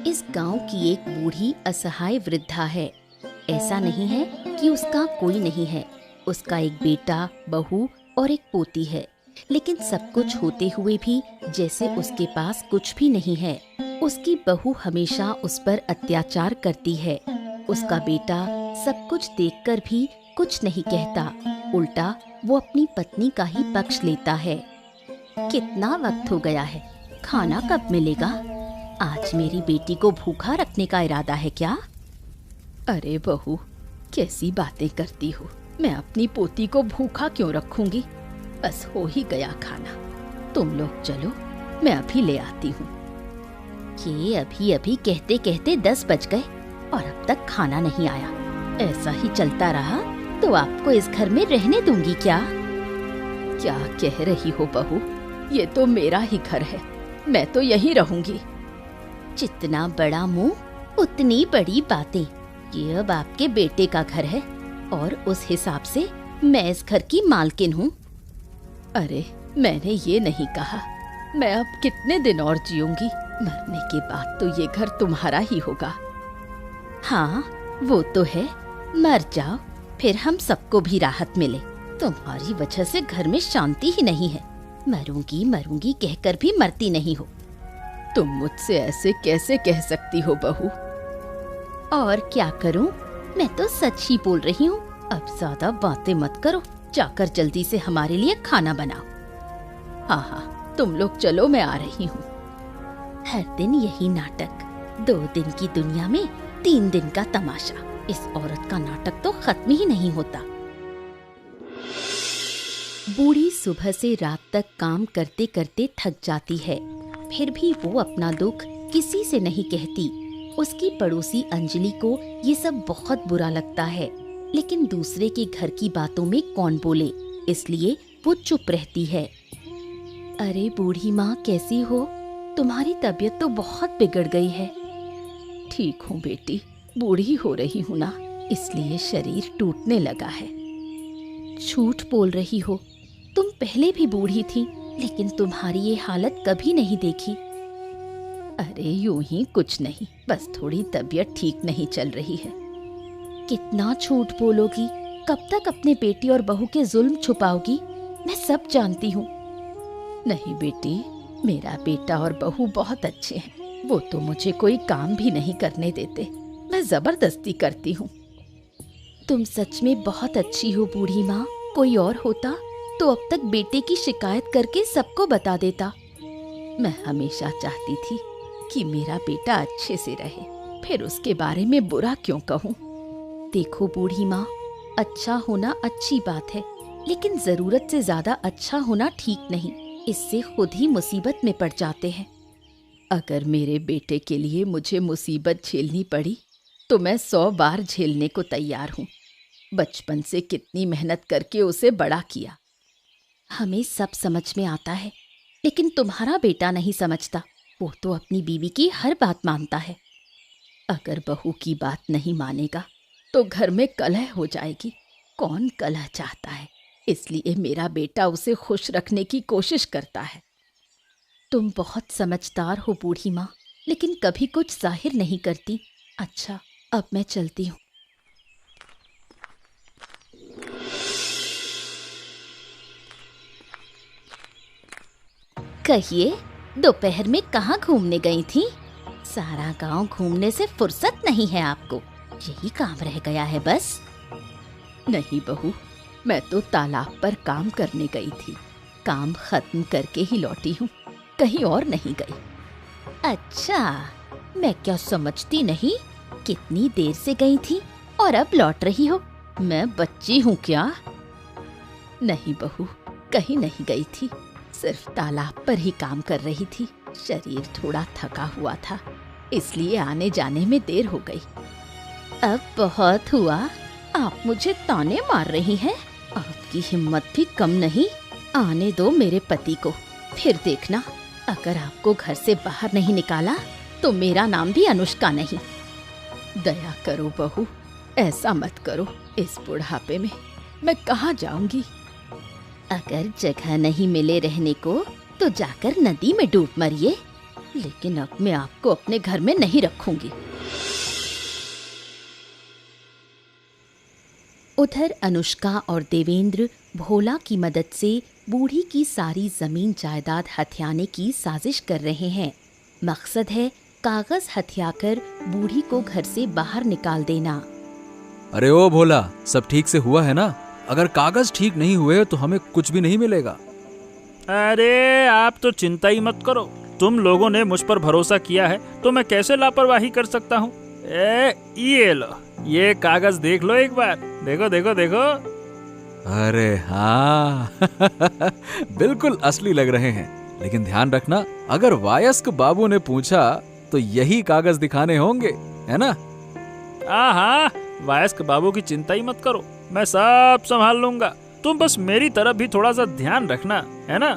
इस गांव की एक बूढ़ी असहाय वृद्धा है। ऐसा नहीं है कि उसका कोई नहीं है। उसका एक बेटा, बहू और एक पोती है, लेकिन सब कुछ होते हुए भी जैसे उसके पास कुछ भी नहीं है। उसकी बहू हमेशा उस पर अत्याचार करती है। उसका बेटा सब कुछ देखकर भी कुछ नहीं कहता, उल्टा वो अपनी पत्नी का ही पक्ष लेता है। कितना वक्त हो गया है, खाना कब मिलेगा? आज मेरी बेटी को भूखा रखने का इरादा है क्या? अरे बहू, कैसी बातें करती हो। मैं अपनी पोती को भूखा क्यों रखूंगी? बस हो ही गया खाना। तुम लोग चलो, मैं अभी ले आती हूँ। ये अभी अभी कहते कहते 10 बज गए और अब तक खाना नहीं आया। ऐसा ही चलता रहा तो आपको इस घर में रहने दूंगी क्या? क्या कह रही हो बहू? ये तो मेरा ही घर है, मैं तो यहीं रहूंगी। जितना बड़ा मुंह उतनी बड़ी बातें। ये अब आपके बेटे का घर है और उस हिसाब से मैं इस घर की मालकिन हूँ। अरे मैंने ये नहीं कहा। मैं अब कितने दिन और जीऊंगी? मरने के बाद तो ये घर तुम्हारा ही होगा। हाँ वो तो है, मर जाओ फिर हम सबको भी राहत मिले। तुम्हारी वजह से घर में शांति ही नहीं है। मरूंगी मरूंगी कहकर भी मरती नहीं हो। तुम मुझसे ऐसे कैसे कह सकती हो बहू? और क्या करूं? मैं तो सच ही बोल रही हूँ। अब ज्यादा बातें मत करो, जाकर जल्दी से हमारे लिए खाना बनाओ। हाँ हाँ, तुम लोग चलो, मैं आ रही हूँ। हर दिन यही नाटक। 2 दिन की दुनिया में 3 दिन का तमाशा। इस औरत का नाटक तो खत्म ही नहीं होता। बूढ़ी सुबह से रात तक काम करते करते थक जाती है, फिर भी वो अपना दुख किसी से नहीं कहती। उसकी पड़ोसी अंजलि को ये सब बहुत बुरा लगता है, लेकिन दूसरे के घर की बातों में कौन बोले, इसलिए वो चुप रहती है। अरे बूढ़ी माँ, कैसी हो? तुम्हारी तबीयत तो बहुत बिगड़ गई है। ठीक हूँ बेटी, बूढ़ी हो रही हूँ ना, इसलिए शरीर टूटने लगा है। झूठ बोल रही हो, तुम पहले भी बूढ़ी थी, लेकिन तुम्हारी ये हालत कभी नहीं देखी। अरे यूं ही कुछ नहीं, बस थोड़ी तबीयत ठीक नहीं चल रही है। कितना झूठ बोलोगी? कब तक अपने बेटी और बहू के जुल्म छुपाओगी? मैं सब जानती हूँ। नहीं बेटी, मेरा बेटा और बहू बहुत अच्छे हैं। वो तो मुझे कोई काम भी नहीं करने देते, मैं जबरदस्ती करती हूँ। तुम सच में बहुत अच्छी हो बूढ़ी माँ। कोई और होता तो अब तक बेटे की शिकायत करके सबको बता देता। मैं हमेशा चाहती थी कि मेरा बेटा अच्छे से रहे, फिर उसके बारे में बुरा क्यों कहूँ? देखो बूढ़ी माँ, अच्छा होना अच्छी बात है, लेकिन जरूरत से ज्यादा अच्छा होना ठीक नहीं। इससे खुद ही मुसीबत में पड़ जाते हैं। अगर मेरे बेटे के लिए मुझे मुसीबत झेलनी पड़ी तो मैं 100 बार झेलने को तैयार हूँ। बचपन से कितनी मेहनत करके उसे बड़ा किया। हमें सब समझ में आता है, लेकिन तुम्हारा बेटा नहीं समझता। वो तो अपनी बीवी की हर बात मानता है। अगर बहू की बात नहीं मानेगा तो घर में कलह हो जाएगी। कौन कलह चाहता है? इसलिए मेरा बेटा उसे खुश रखने की कोशिश करता है। तुम बहुत समझदार हो बूढ़ी माँ, लेकिन कभी कुछ जाहिर नहीं करती। अच्छा, अब मैं चलती हूँ। कहिए, दोपहर में कहाँ घूमने गई थी? सारा गांव घूमने से फुर्सत नहीं है आपको, यही काम रह गया है बस। नहीं बहू, मैं तो तालाब पर काम करने गई थी। काम खत्म करके ही लौटी हूँ, कहीं और नहीं गई। अच्छा, मैं क्या समझती नहीं? कितनी देर से गई थी और अब लौट रही हो? मैं बच्ची हूँ क्या? नहीं बहू, कहीं नहीं गई थी, सिर्फ तालाब पर ही काम कर रही थी। शरीर थोड़ा थका हुआ था, इसलिए आने जाने में देर हो गई। अब बहुत हुआ, आप मुझे ताने मार रही हैं। आपकी हिम्मत भी कम नहीं। आने दो मेरे पति को, फिर देखना, अगर आपको घर से बाहर नहीं निकाला तो मेरा नाम भी अनुष्का नहीं। दया करो बहू, ऐसा मत करो। इस बुढ़ापे में मैं कहाँ जाऊंगी? अगर जगह नहीं मिले रहने को तो जाकर नदी में डूब मरिए। लेकिन अब मैं आपको अपने घर में नहीं रखूंगी। उधर अनुष्का और देवेंद्र भोला की मदद से बूढ़ी की सारी जमीन जायदाद हथियाने की साजिश कर रहे हैं। मकसद है कागज हथियाकर बूढ़ी को घर से बाहर निकाल देना। अरे ओ भोला, सब ठीक से हुआ है ना? अगर कागज ठीक नहीं हुए तो हमें कुछ भी नहीं मिलेगा। अरे आप तो चिंता ही मत करो, तुम लोगों ने मुझ पर भरोसा किया है तो मैं कैसे लापरवाही कर सकता हूँ। ये लो, ये कागज देख लो एक बार, देखो देखो देखो। अरे हाँ बिल्कुल असली लग रहे हैं, लेकिन ध्यान रखना, अगर वयस्क बाबू ने पूछा तो यही कागज दिखाने होंगे, है ना? हाँ, वयस्क बाबू की चिंता ही मत करो, मैं सब संभाल लूंगा। तुम बस मेरी तरफ भी थोड़ा सा ध्यान रखना, है ना?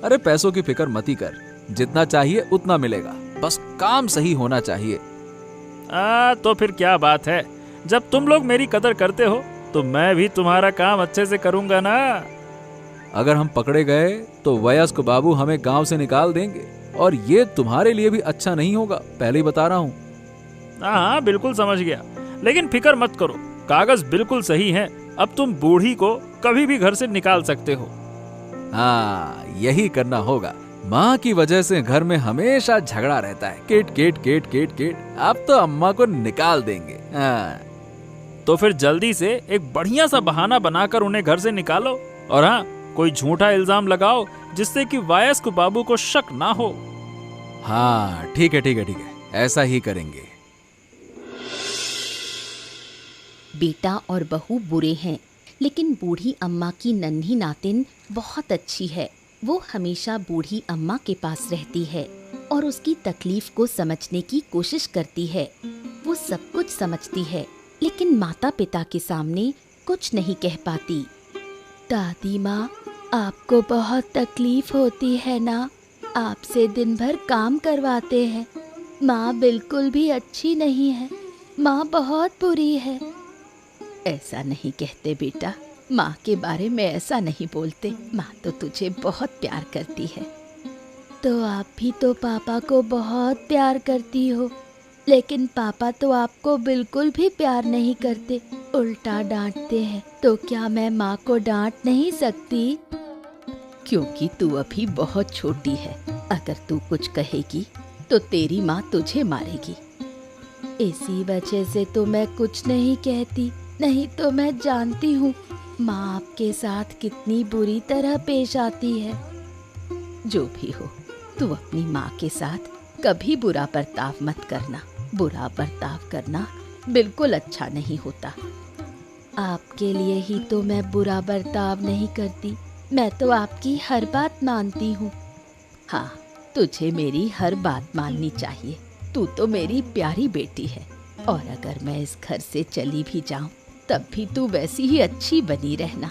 अरे पैसों की फिक्र मत ही कर, जितना चाहिए उतना मिलेगा, बस काम सही होना चाहिए। तो फिर क्या बात है, जब तुम लोग मेरी कदर करते हो तो मैं भी तुम्हारा काम अच्छे से करूंगा ना। अगर हम पकड़े गए तो वयस्क बाबू हमें गांव से निकाल देंगे, और ये तुम्हारे लिए भी अच्छा नहीं होगा, पहले ही बता रहा हूँ। हाँ, बिल्कुल समझ गया, लेकिन फिक्र मत करो, कागज बिल्कुल सही है। अब तुम बूढ़ी को कभी भी घर से निकाल सकते हो। हाँ, यही करना होगा। माँ की वजह से घर में हमेशा झगड़ा रहता है, केट केट केट केट केट। अब तो अम्मा को निकाल देंगे। हाँ। तो फिर जल्दी से एक बढ़िया सा बहाना बनाकर उन्हें घर से निकालो, और हाँ, कोई झूठा इल्जाम लगाओ जिससे कि वयस्क बाबू को शक ना हो। हाँ ठीक है ठीक है ठीक है, ऐसा ही करेंगे। बेटा और बहू बुरे हैं, लेकिन बूढ़ी अम्मा की नन्ही नातिन बहुत अच्छी है। वो हमेशा बूढ़ी अम्मा के पास रहती है और उसकी तकलीफ को समझने की कोशिश करती है। वो सब कुछ समझती है, लेकिन माता पिता के सामने कुछ नहीं कह पाती। दादी माँ, आपको बहुत तकलीफ होती है ना? आपसे दिन भर काम करवाते हैं। माँ बिल्कुल भी अच्छी नहीं है, माँ बहुत बुरी है। ऐसा नहीं कहते बेटा, माँ के बारे में ऐसा नहीं बोलते। माँ तो तुझे बहुत प्यार करती है। तो आप भी तो पापा को बहुत प्यार करती हो, लेकिन पापा तो आपको बिल्कुल भी प्यार नहीं करते, उल्टा डांटते हैं। तो क्या मैं माँ को डांट नहीं सकती? क्योंकि तू अभी बहुत छोटी है, अगर तू कुछ कहेगी तो तेरी माँ तुझे मारेगी। इसी वजह से तो मैं कुछ नहीं कहती, नहीं तो मैं जानती हूँ माँ आपके साथ कितनी बुरी तरह पेश आती है। जो भी हो, तू अपनी माँ के साथ कभी बुरा बर्ताव मत करना। बुरा बर्ताव करना बिल्कुल अच्छा नहीं होता। आपके लिए ही तो मैं बुरा बर्ताव नहीं करती, मैं तो आपकी हर बात मानती हूँ। हाँ, तुझे मेरी हर बात माननी चाहिए, तू तो मेरी प्यारी बेटी है। और अगर मैं इस घर से चली भी जाऊँ तब भी तू वैसी ही अच्छी बनी रहना।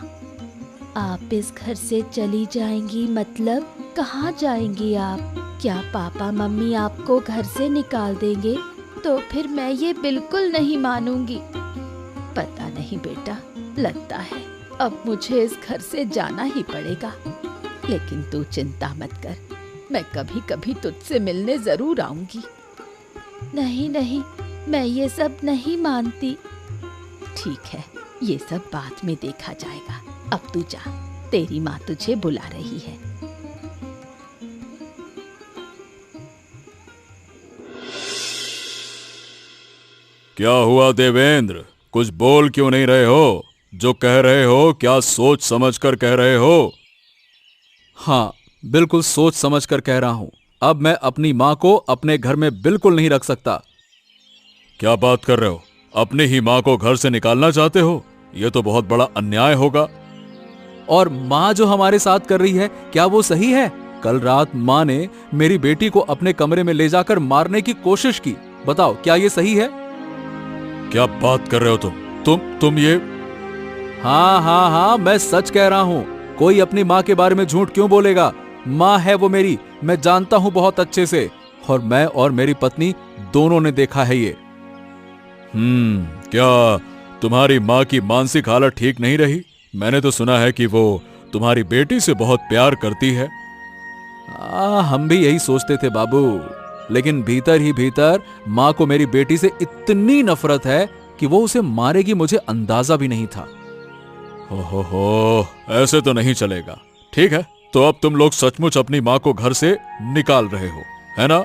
आप इस घर से चली जाएंगी मतलब कहाँ जाएंगी आप? क्या पापा मम्मी आपको घर से निकाल देंगे? तो फिर मैं ये बिल्कुल नहीं मानूंगी। पता नहीं बेटा, लगता है अब मुझे इस घर से जाना ही पड़ेगा। लेकिन तू चिंता मत कर, मैं कभी कभी तुझसे मिलने जरूर आऊंगी। नहीं नहीं, मैं ये सब नहीं मानती। ठीक है, ये सब बाद में देखा जाएगा। अब तू जा, तेरी माँ तुझे बुला रही है। क्या हुआ देवेंद्र, कुछ बोल क्यों नहीं रहे हो? जो कह रहे हो क्या सोच समझ कर कह रहे हो? हाँ, बिल्कुल सोच समझ कर कह रहा हूँ। अब मैं अपनी माँ को अपने घर में बिल्कुल नहीं रख सकता। क्या बात कर रहे हो? अपनी ही माँ को घर से निकालना चाहते हो? यह तो बहुत बड़ा अन्याय होगा। और माँ जो हमारे साथ कर रही है, क्या वो सही है? कल रात माँ ने मेरी बेटी को अपने कमरे में ले जाकर मारने की कोशिश की। बताओ, क्या ये सही है? क्या बात कर रहे हो तुम ये? हाँ हाँ हाँ, मैं सच कह रहा हूँ। कोई अपनी माँ के बारे में झूठ क्यों बोलेगा? माँ है वो मेरी, मैं जानता हूँ बहुत अच्छे से, और मैं और मेरी पत्नी दोनों ने देखा है ये। क्या तुम्हारी माँ की मानसिक हालत ठीक नहीं रही? मैंने तो सुना है कि वो तुम्हारी बेटी से बहुत प्यार करती है। हम भी यही सोचते थे बाबू, लेकिन भीतर ही भीतर माँ को मेरी बेटी से इतनी नफरत है कि वो उसे मारेगी, मुझे अंदाजा भी नहीं था। हो, ऐसे तो नहीं चलेगा। ठीक है, तो अब तुम लोग सचमुच अपनी माँ को घर से निकाल रहे हो, है ना?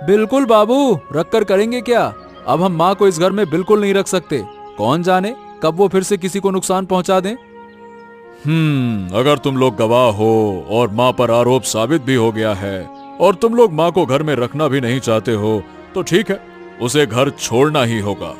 बिल्कुल बाबू, रखकर करेंगे क्या? अब हम माँ को इस घर में बिल्कुल नहीं रख सकते। कौन जाने कब वो फिर से किसी को नुकसान पहुंचा दें। अगर तुम लोग गवाह हो और माँ पर आरोप साबित भी हो गया है और तुम लोग माँ को घर में रखना भी नहीं चाहते हो, तो ठीक है, उसे घर छोड़ना ही होगा।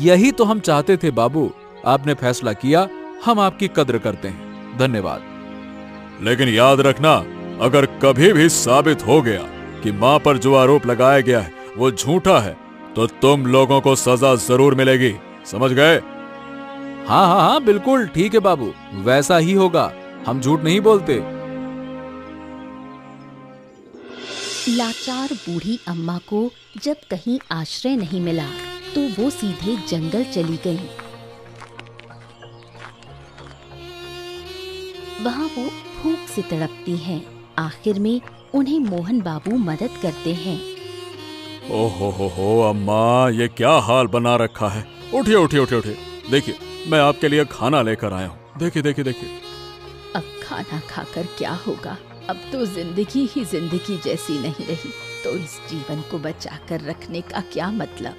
यही तो हम चाहते थे बाबू, आपने फैसला किया, हम आपकी कद्र करते हैं, धन्यवाद। लेकिन याद रखना, अगर कभी भी साबित हो गया कि माँ पर जो आरोप लगाया गया है वो झूठा है, तो तुम लोगों को सजा जरूर मिलेगी, समझ गए? हाँ हाँ हाँ, बिल्कुल ठीक है बाबू, वैसा ही होगा, हम झूठ नहीं बोलते। लाचार बूढ़ी अम्मा को जब कहीं आश्रय नहीं मिला तो वो सीधे जंगल चली गई। वहाँ वो भूख से तड़पती हैं। आखिर में उन्हें मोहन बाबू मदद करते हैं। ओहो अम्मा, ये क्या हाल बना रखा है। उठिए उठिए उठिए उठिए, देखिए मैं आपके लिए खाना लेकर आया हूँ। देखिए देखिए देखिए। अब खाना खाकर क्या होगा, अब तो जिंदगी ही जिंदगी जैसी नहीं रही, तो इस जीवन को बचाकर रखने का क्या मतलब।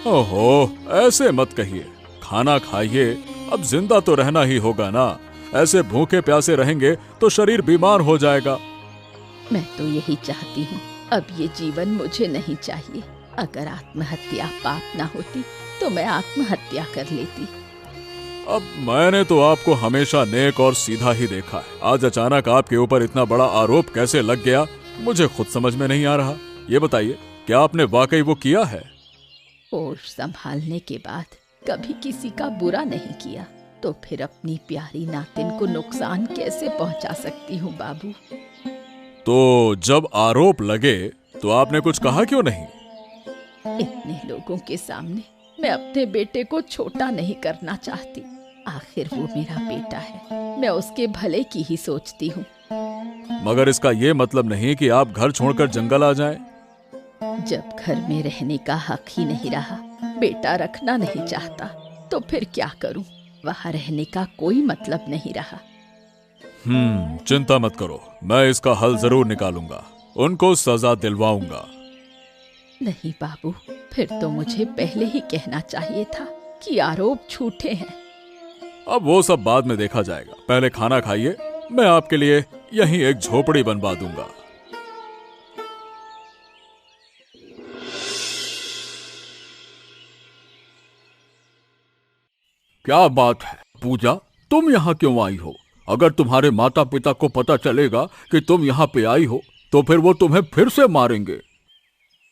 ओहो, ऐसे मत कहिए, खाना खाइए, अब जिंदा तो रहना ही होगा ना। ऐसे भूखे प्यासे रहेंगे तो शरीर बीमार हो जाएगा। मैं तो यही चाहती हूँ, अब ये जीवन मुझे नहीं चाहिए। अगर आत्महत्या पाप ना होती तो मैं आत्महत्या कर लेती। अब मैंने तो आपको हमेशा नेक और सीधा ही देखा है। आज अचानक आपके ऊपर इतना बड़ा आरोप कैसे लग गया, मुझे खुद समझ में नहीं आ रहा। ये बताइए, क्या आपने वाकई वो किया है? होश संभालने के बाद कभी किसी का बुरा नहीं किया, तो फिर अपनी प्यारी नातिन को नुकसान कैसे पहुंचा सकती हूँ बाबू। तो जब आरोप लगे तो आपने कुछ कहा क्यों नहीं? इतने लोगों के सामने मैं अपने बेटे को छोटा नहीं करना चाहती। आखिर वो मेरा बेटा है, मैं उसके भले की ही सोचती हूँ। मगर इसका ये मतलब नहीं कि आप घर छोड़कर जंगल आ जाएं। जब घर में रहने का हक ही नहीं रहा, बेटा रखना नहीं चाहता, तो फिर क्या करूं? वहाँ रहने का कोई मतलब नहीं रहा। चिंता मत करो, मैं इसका हल जरूर निकालूंगा, उनको सजा दिलवाऊंगा। नहीं बाबू, फिर तो मुझे पहले ही कहना चाहिए था कि आरोप झूठे हैं। अब वो सब बाद में देखा जाएगा, पहले खाना खाइए, मैं आपके लिए यहीं एक झोपड़ी बनवा दूंगा। क्या बात है पूजा, तुम यहाँ क्यों आई हो? अगर तुम्हारे माता पिता को पता चलेगा कि तुम यहाँ पे आई हो तो फिर वो तुम्हें फिर से मारेंगे।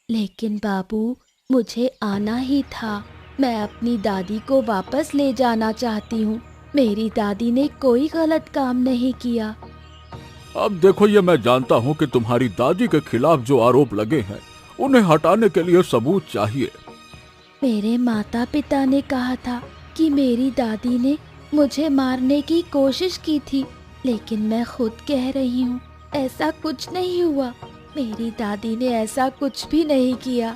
लेकिन बाबू, मुझे आना ही था। मैं अपनी दादी को वापस ले जाना चाहती हूँ। मेरी दादी ने कोई गलत काम नहीं किया। अब देखो, ये मैं जानता हूँ कि तुम्हारी दादी के खिलाफ जो आरोप लगे हैं उन्हें हटाने के लिए सबूत चाहिए। मेरे माता पिता ने कहा था कि मेरी दादी ने मुझे मारने की कोशिश की थी, लेकिन मैं खुद कह रही हूँ ऐसा कुछ नहीं हुआ। मेरी दादी ने ऐसा कुछ भी नहीं किया।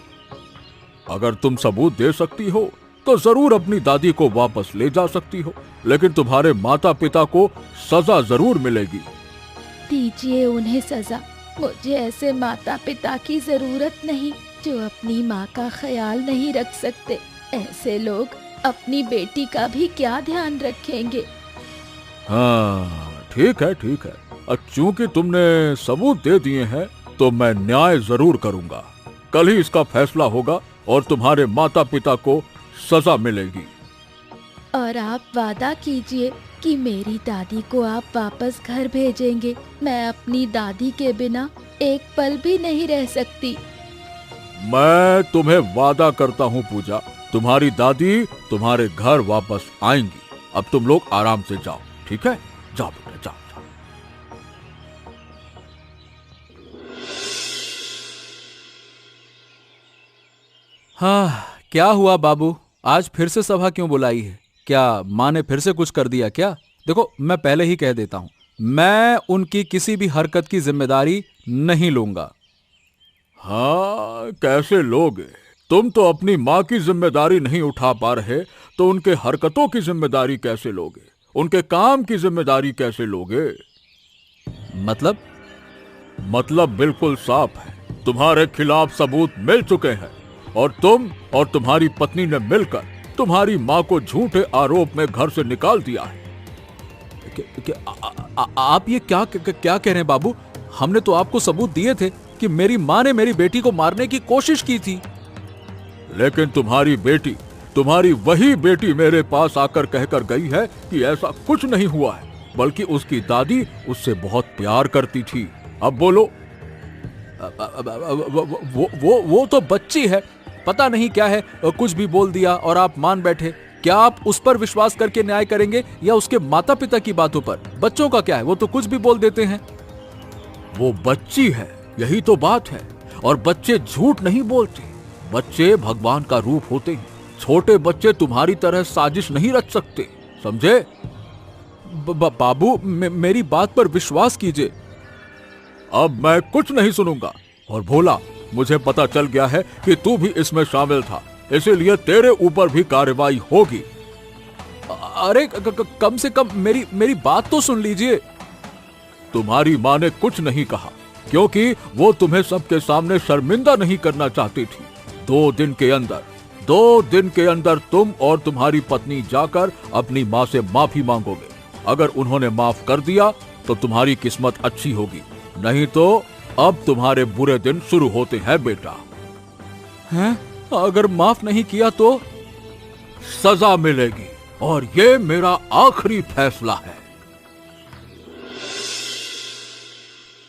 अगर तुम सबूत दे सकती हो तो जरूर अपनी दादी को वापस ले जा सकती हो, लेकिन तुम्हारे माता पिता को सजा जरूर मिलेगी। दीजिए उन्हें सजा। मुझे ऐसे माता पिता की जरूरत नहीं जो अपनी माँ का ख्याल नहीं रख सकते। ऐसे लोग अपनी बेटी का भी क्या ध्यान रखेंगे। हाँ ठीक है ठीक है, चूंकि तुमने सबूत दे दिए हैं तो मैं न्याय जरूर करूंगा। कल ही इसका फैसला होगा और तुम्हारे माता पिता को सजा मिलेगी। और आप वादा कीजिए कि मेरी दादी को आप वापस घर भेजेंगे। मैं अपनी दादी के बिना एक पल भी नहीं रह सकती। मैं तुम्हें वादा करता हूँ पूजा, तुम्हारी दादी तुम्हारे घर वापस आएंगी। अब तुम लोग आराम से जाओ, ठीक है? जाओ बेटा जाओ। हाँ, क्या हुआ बाबू, आज फिर से सभा क्यों बुलाई है? क्या माँ ने फिर से कुछ कर दिया क्या? देखो, मैं पहले ही कह देता हूँ, मैं उनकी किसी भी हरकत की जिम्मेदारी नहीं लूंगा। हाँ, कैसे लोगे? तुम तो अपनी माँ की जिम्मेदारी नहीं उठा पा रहे, तो उनके हरकतों की जिम्मेदारी कैसे लोगे? उनके काम की जिम्मेदारी कैसे लोगे? मतलब बिल्कुल साफ है। तुम्हारे खिलाफ सबूत मिल चुके हैं और तुम और तुम्हारी पत्नी ने मिलकर तुम्हारी माँ को झूठे आरोप में घर से निकाल दिया है। आप ये क्या कह रहे हैं बाबू? हमने तो आपको सबूत दिए थे कि मेरी माँ ने मेरी बेटी को मारने की कोशिश की थी। लेकिन तुम्हारी वही बेटी मेरे पास आकर कहकर गई है कि ऐसा कुछ नहीं हुआ है, बल्कि उसकी दादी उससे बहुत प्यार करती थी। अब बोलो। वो तो बच्ची है, पता नहीं क्या है, कुछ भी बोल दिया और आप मान बैठे। क्या आप उस पर विश्वास करके न्याय करेंगे या उसके माता पिता की बातों पर? बच्चों का क्या है, वो तो कुछ भी बोल देते हैं। वो बच्ची है, यही तो बात है। और बच्चे झूठ नहीं बोलते, बच्चे भगवान का रूप होते हैं। छोटे बच्चे तुम्हारी तरह साजिश नहीं रच सकते, समझे? बाबू मेरी बात पर विश्वास कीजिए। अब मैं कुछ नहीं सुनूंगा। और भोला, मुझे पता चल गया है कि तू भी इसमें शामिल था, इसीलिए तेरे ऊपर भी कार्रवाई होगी। अरे कम से कम मेरी बात तो सुन लीजिए। तुम्हारी माँ ने कुछ नहीं कहा, क्योंकि वो तुम्हें सबके सामने शर्मिंदा नहीं करना चाहती थी। 2 दिन के अंदर तुम और तुम्हारी पत्नी जाकर अपनी माँ से माफी मांगोगे। अगर उन्होंने माफ कर दिया तो तुम्हारी किस्मत अच्छी होगी, नहीं तो अब तुम्हारे बुरे दिन शुरू होते हैं बेटा। हैं? अगर माफ नहीं किया तो सजा मिलेगी, और ये मेरा आखिरी फैसला है।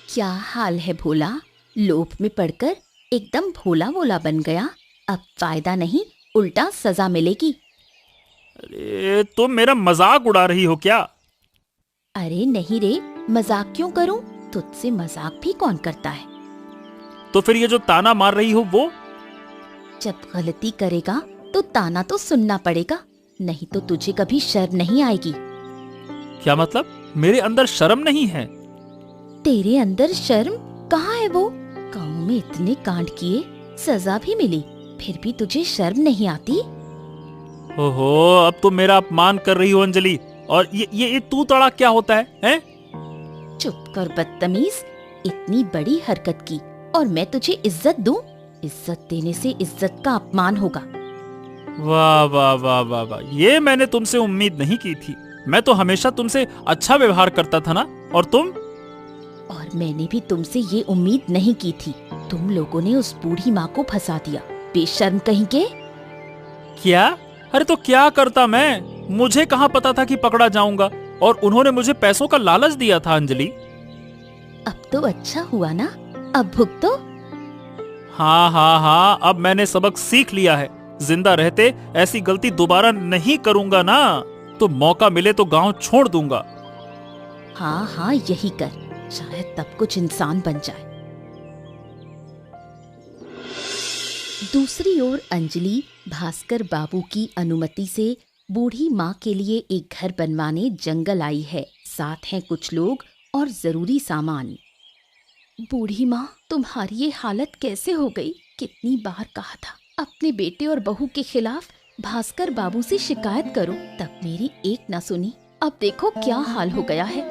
क्या हाल है भोला? लोभ में पड़कर एकदम भोला भोला बन गया। अब फायदा नहीं, उल्टा सजा मिलेगी। अरे तुम मेरा मजाक उड़ा रही हो क्या? अरे नहीं रे, मजाक क्यों करूं? तुझसे मजाक भी कौन करता है? तो फिर ये जो ताना मार रही हो वो? जब गलती करेगा तो ताना तो सुनना पड़ेगा, नहीं तो तुझे कभी शर्म नहीं आएगी। क्या मतलब? मेरे अंदर शर्म नहीं है? तेरे अंदर शर्म कहाँ है? वो गाँव में इतने कांड किए, सजा भी मिली, फिर भी तुझे शर्म नहीं आती? ओहो, अब तुम मेरा अपमान कर रही हो अंजलि। और ये तू तड़ा क्या होता है, हैं? चुप कर बदतमीज। इतनी बड़ी हरकत की और मैं तुझे इज्जत दूं? इज्जत देने से इज्जत का अपमान होगा। वाह वाह वाह वाह वाह, ये मैंने तुमसे उम्मीद नहीं की थी। मैं तो हमेशा तुमसे अच्छा व्यवहार करता था ना। और तुम? और मैंने भी तुमसे ये उम्मीद नहीं की थी। तुम लोगों ने उस बूढ़ी माँ को फंसा दिया, बेशर्म कहीं के। क्या? अरे तो क्या करता मैं? मुझे कहाँ पता था कि पकड़ा जाऊंगा, और उन्होंने मुझे पैसों का लालच दिया था अंजलि। अब तो अच्छा हुआ ना, अब भुगतो। हाँ हाँ हाँ, अब मैंने सबक सीख लिया है। जिंदा रहते ऐसी गलती दोबारा नहीं करूंगा ना, तो मौका मिले तो गांव छोड़ दूंगा। हाँ हाँ, यही कर, शायद तब कुछ इंसान बन जाए। दूसरी ओर अंजलि भास्कर बाबू की अनुमति से बूढ़ी माँ के लिए एक घर बनवाने जंगल आई है। साथ हैं कुछ लोग और जरूरी सामान। बूढ़ी माँ, तुम्हारी ये हालत कैसे हो गई? कितनी बार कहा था अपने बेटे और बहू के खिलाफ भास्कर बाबू से शिकायत करो, तब मेरी एक ना सुनी। अब देखो क्या हाल हो गया है।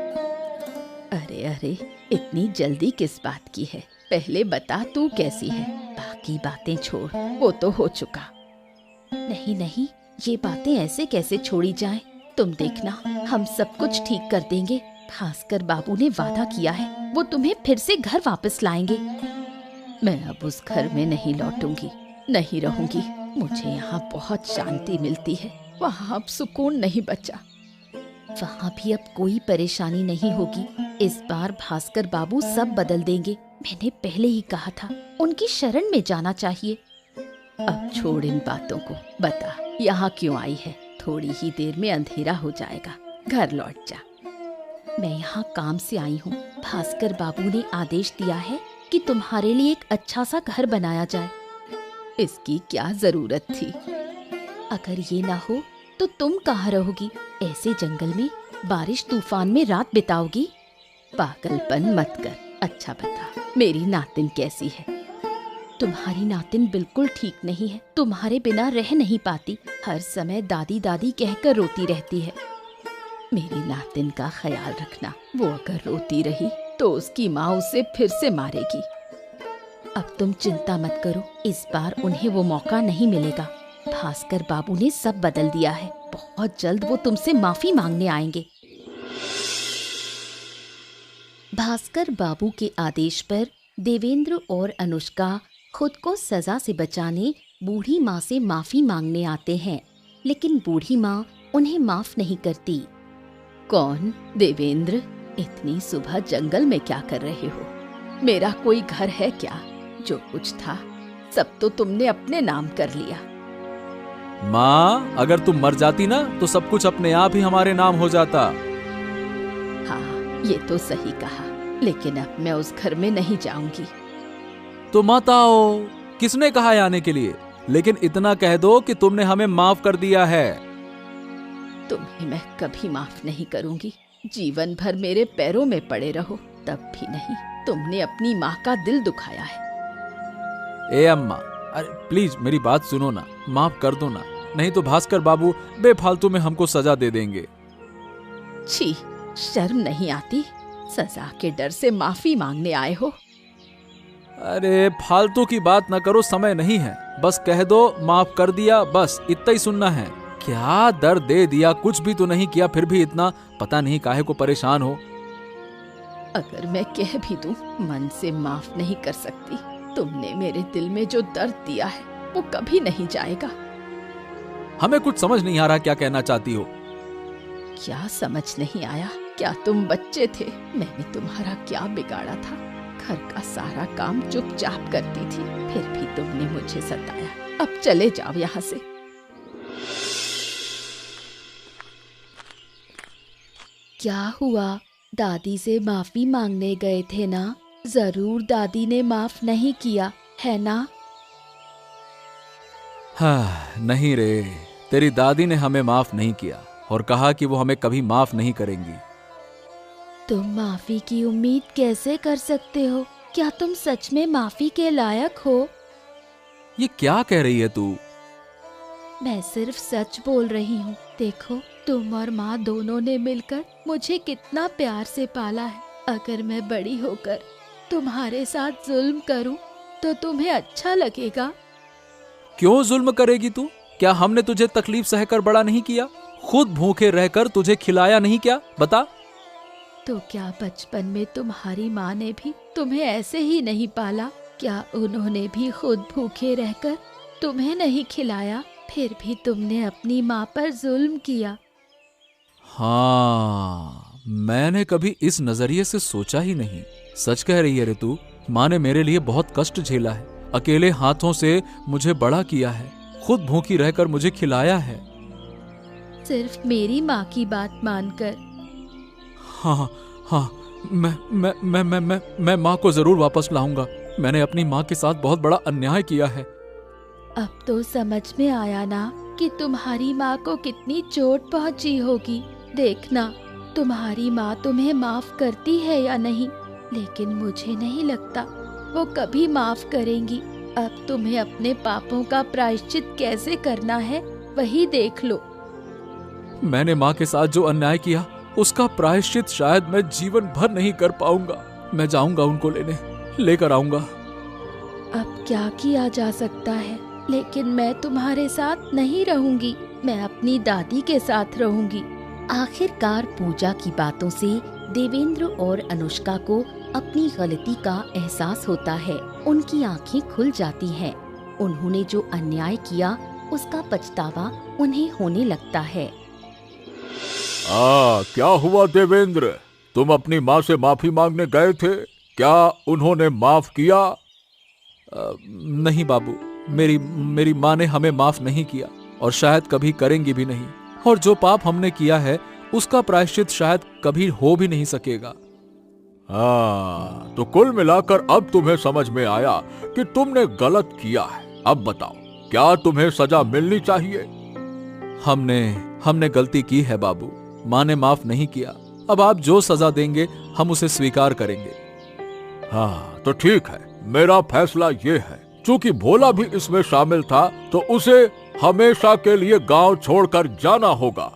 अरे अरे, इतनी जल्दी किस बात की है? पहले बता तू कैसी है, बाकी बातें छोड़, वो तो हो चुका। नहीं नहीं, ये बातें ऐसे कैसे छोड़ी जाएं? तुम देखना, हम सब कुछ ठीक कर देंगे। भास्कर बाबू ने वादा किया है, वो तुम्हें फिर से घर वापस लाएंगे। मैं अब उस घर में नहीं लौटूंगी, नहीं रहूंगी। मुझे यहाँ बहुत शांति मिलती है, वहाँ अब सुकून नहीं बचा। वहाँ भी अब कोई परेशानी नहीं होगी। इस बार भास्कर बाबू सब बदल देंगे। मैंने पहले ही कहा था, उनकी शरण में जाना चाहिए। अब छोड़ इन बातों को, बता यहाँ क्यों आई है? थोड़ी ही देर में अंधेरा हो जाएगा, घर लौट जा। मैं यहाँ काम से आई हूँ। भास्कर बाबू ने आदेश दिया है कि तुम्हारे लिए एक अच्छा सा घर बनाया जाए। इसकी क्या जरूरत थी? अगर ये ना हो तो तुम कहाँ रहोगी? ऐसे जंगल में बारिश तूफान में रात बिताओगी? पागलपन मत कर। अच्छा बता, मेरी नातिन कैसी है? तुम्हारी नातिन बिल्कुल ठीक नहीं है, तुम्हारे बिना रह नहीं पाती, हर समय दादी दादी कहकर रोती रहती है। मेरी नातिन का ख्याल रखना, वो अगर रोती रही तो उसकी माँ उसे फिर से मारेगी। अब तुम चिंता मत करो, इस बार उन्हें वो मौका नहीं मिलेगा। भास्कर बाबू ने सब बदल दिया है, बहुत जल्द वो तुमसे माफी मांगने आएंगे। भास्कर बाबू के आदेश पर देवेंद्र और अनुष्का खुद को सजा से बचाने बूढ़ी माँ से माफी मांगने आते हैं, लेकिन बूढ़ी माँ उन्हें माफ नहीं करती। कौन देवेंद्र, इतनी सुबह जंगल में क्या कर रहे हो? मेरा कोई घर है क्या? जो कुछ था सब तो तुमने अपने नाम कर लिया। माँ, अगर तुम मर जाती ना तो सब कुछ अपने आप ही हमारे नाम हो जाता। हाँ, ये तो सही कहा, लेकिन अब मैं उस घर में नहीं जाऊंगी। तो मत आओ, किसने कहा है आने के लिए? लेकिन इतना कह दो कि तुमने हमें माफ कर दिया है। तुम्हें मैं कभी माफ नहीं करूंगी, जीवन भर मेरे पैरों में पड़े रहो तब भी नहीं। तुमने अपनी माँ का दिल दुखाया है। ए अम्मा, अरे प्लीज मेरी बात सुनो ना, माफ कर दो ना, नहीं तो भास्कर बाबू बेफालतू में हमको सजा दे देंगे। छी, शर्म नहीं आती? सजा के डर से माफी मांगने आए हो? अरे फालतू की बात ना करो, समय नहीं है, बस कह दो माफ कर दिया, बस इतना ही सुनना है। क्या दर्द दे दिया, कुछ भी तो नहीं किया, फिर भी इतना पता नहीं काहे को परेशान हो। अगर मैं कह भी दूं, मन से माफ नहीं कर सकती। तुमने मेरे दिल में जो दर्द दिया है वो कभी नहीं जाएगा। हमें कुछ समझ नहीं आ रहा क्या कहना चाहती हो। क्या समझ नहीं आया? क्या तुम बच्चे थे? मैंने तुम्हारा क्या बिगाड़ा था? घर का सारा काम चुपचाप करती थी, फिर भी तुमने मुझे सताया। अब चले जाओ यहाँ से। क्या हुआ? दादी से माफी मांगने गए थे ना? जरूर दादी ने माफ नहीं किया है ना? हाँ, नहीं रे, तेरी दादी ने हमें माफ नहीं किया और कहा कि वो हमें कभी माफ नहीं करेंगी। तुम माफी की उम्मीद कैसे कर सकते हो? क्या तुम सच में माफी के लायक हो? ये क्या कह रही है तू? मैं सिर्फ सच बोल रही हूँ। देखो, तुम और माँ दोनों ने मिलकर मुझे कितना प्यार से पाला है। अगर मैं बड़ी होकर तुम्हारे साथ जुल्म करूँ तो तुम्हें अच्छा लगेगा? क्यों जुल्म करेगी तू? क्या हमने तुझे तकलीफ सहकर बड़ा नहीं किया? खुद भूखे रहकर तुझे खिलाया नहीं क्या? बता। तो क्या बचपन में तुम्हारी माँ ने भी तुम्हें ऐसे ही नहीं पाला? क्या उन्होंने भी खुद भूखे रहकर तुम्हें नहीं खिलाया? फिर भी तुमने अपनी माँ पर जुल्म किया। हाँ, मैंने कभी इस नजरिए से सोचा ही नहीं। सच कह रही है रे तू। माँ ने मेरे लिए बहुत कष्ट झेला है, अकेले हाथों से मुझे बड़ा किया है, खुद भूखी रहकर मुझे खिलाया है। सिर्फ मेरी माँ की बात मानकर? हाँ हाँ, मैं माँ को जरूर वापस लाऊंगा। मैंने अपनी माँ के साथ बहुत बड़ा अन्याय किया है। अब तो समझ में आया ना कि तुम्हारी माँ को कितनी चोट पहुँची होगी। देखना, तुम्हारी माँ तुम्हें माफ करती है या नहीं, लेकिन मुझे नहीं लगता वो कभी माफ करेंगी। अब तुम्हें अपने पापों का प्रायश्चित कैसे करना है वही देख लो। मैंने माँ के साथ जो अन्याय किया उसका प्रायश्चित शायद मैं जीवन भर नहीं कर पाऊंगा। मैं जाऊंगा, उनको लेकर आऊंगा। अब क्या किया जा सकता है? लेकिन मैं तुम्हारे साथ नहीं रहूंगी, मैं अपनी दादी के साथ रहूंगी। आखिरकार पूजा की बातों से देवेंद्र और अनुष्का को अपनी गलती का एहसास होता है। उनकी आंखें खुल जाती हैं। उन्होंने जो अन्याय किया उसका पछतावा उन्हें होने लगता है। क्या हुआ देवेंद्र? तुम अपनी माँ से माफी मांगने गए थे, क्या उन्होंने माफ किया? नहीं बाबू, मेरी माँ ने हमें माफ नहीं किया और शायद कभी करेंगी भी नहीं। और जो पाप हमने किया है उसका प्रायश्चित शायद कभी हो भी नहीं सकेगा। हाँ, तो कुल मिलाकर अब तुम्हें समझ में आया कि तुमने गलत किया है। अब बताओ, क्या तुम्हें सजा मिलनी चाहिए? हमने गलती की है बाबू। माँ ने माफ नहीं किया, अब आप जो सजा देंगे हम उसे स्वीकार करेंगे। हाँ तो ठीक है, मेरा फैसला ये है, चूंकि भोला भी इसमें शामिल था तो उसे हमेशा के लिए गांव छोड़कर जाना होगा।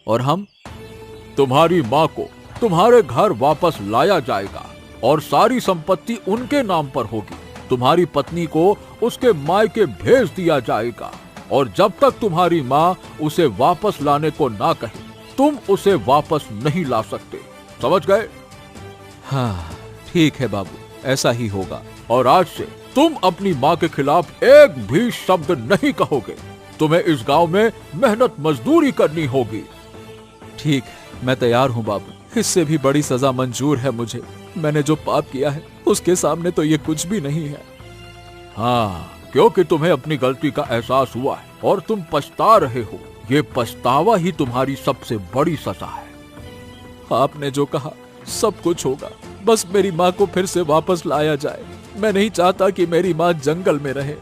और हम? तुम्हारी माँ को तुम्हारे घर वापस लाया जाएगा और सारी संपत्ति उनके नाम पर होगी। तुम्हारी पत्नी को उसके मायके भेज दिया जाएगा और जब तक तुम्हारी माँ उसे वापस लाने को ना कहे तुम उसे वापस नहीं ला सकते। समझ गए? हाँ ठीक है बाबू, ऐसा ही होगा। और आज से तुम अपनी माँ के खिलाफ एक भी शब्द नहीं कहोगे। तुम्हें इस गांव में मेहनत मजदूरी करनी होगी। ठीक है, मैं तैयार हूँ बाबू। इससे भी बड़ी सजा मंजूर है मुझे। मैंने जो पाप किया है उसके सामने तो ये कुछ भी नहीं है। हाँ, क्योंकि तुम्हें अपनी गलती का एहसास हुआ है और तुम पछता रहे हो। ये पछतावा ही तुम्हारी सबसे बड़ी सजा है। आपने जो कहा सब कुछ होगा, बस मेरी माँ को फिर से वापस लाया जाए। मैं नहीं चाहता कि मेरी माँ जंगल में रहे।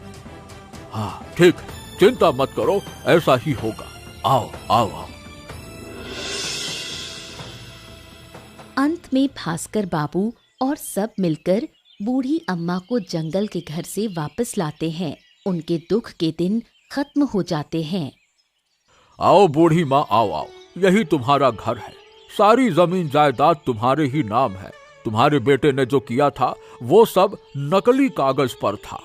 हाँ ठीक है, चिंता मत करो, ऐसा ही होगा। आओ आओ आओ। अंत में भास्कर बाबू और सब मिलकर बूढ़ी अम्मा को जंगल के घर से वापस लाते हैं। उनके दुख के दिन खत्म हो जाते हैं। आओ बूढ़ी माँ, आओ आओ, यही तुम्हारा घर है। सारी जमीन जायदाद तुम्हारे ही नाम है। तुम्हारे बेटे ने जो किया था वो सब नकली कागज पर था।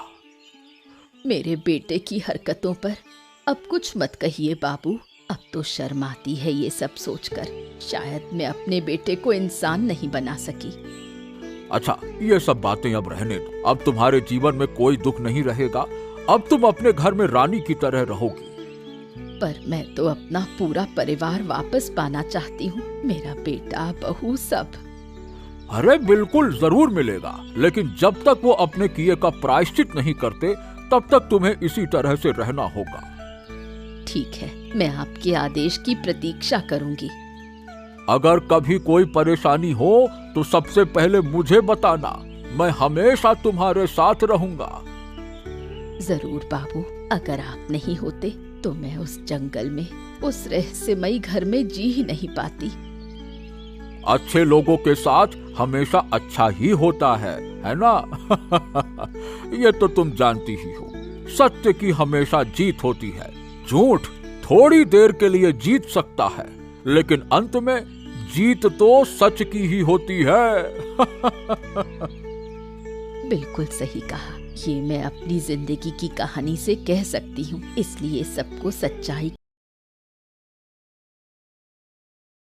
मेरे बेटे की हरकतों पर अब कुछ मत कहिए बाबू। अब तो शर्म आती है ये सब सोचकर। शायद मैं अपने बेटे को इंसान नहीं बना सकी। अच्छा, ये सब बातें अब रहने दो। अब तुम्हारे जीवन में कोई दुख नहीं रहेगा। अब तुम अपने घर में रानी की तरह रहोगी। पर मैं तो अपना पूरा परिवार वापस पाना चाहती हूँ। मेरा बेटा, बहू, सब। अरे बिल्कुल जरूर मिलेगा, लेकिन जब तक वो अपने किए का प्रायश्चित नहीं करते तब तक तुम्हें इसी तरह से रहना होगा। ठीक है, मैं आपके आदेश की प्रतीक्षा करूंगी। अगर कभी कोई परेशानी हो तो सबसे पहले मुझे बताना। मैं हमेशा तुम्हारे साथ रहूंगा। जरूर बाबू, अगर आप नहीं होते तो मैं उस जंगल में, उस रहस्यमयी घर में जी ही नहीं पाती। अच्छे लोगों के साथ हमेशा अच्छा ही होता है ना? ये तो तुम जानती ही हो। सत्य की हमेशा जीत होती है। झूठ थोड़ी देर के लिए जीत सकता है, लेकिन अंत में जीत तो सच की ही होती है। बिल्कुल सही कहा। ये मैं अपनी जिंदगी की कहानी से कह सकती हूँ। इसलिए सबको सच्चाई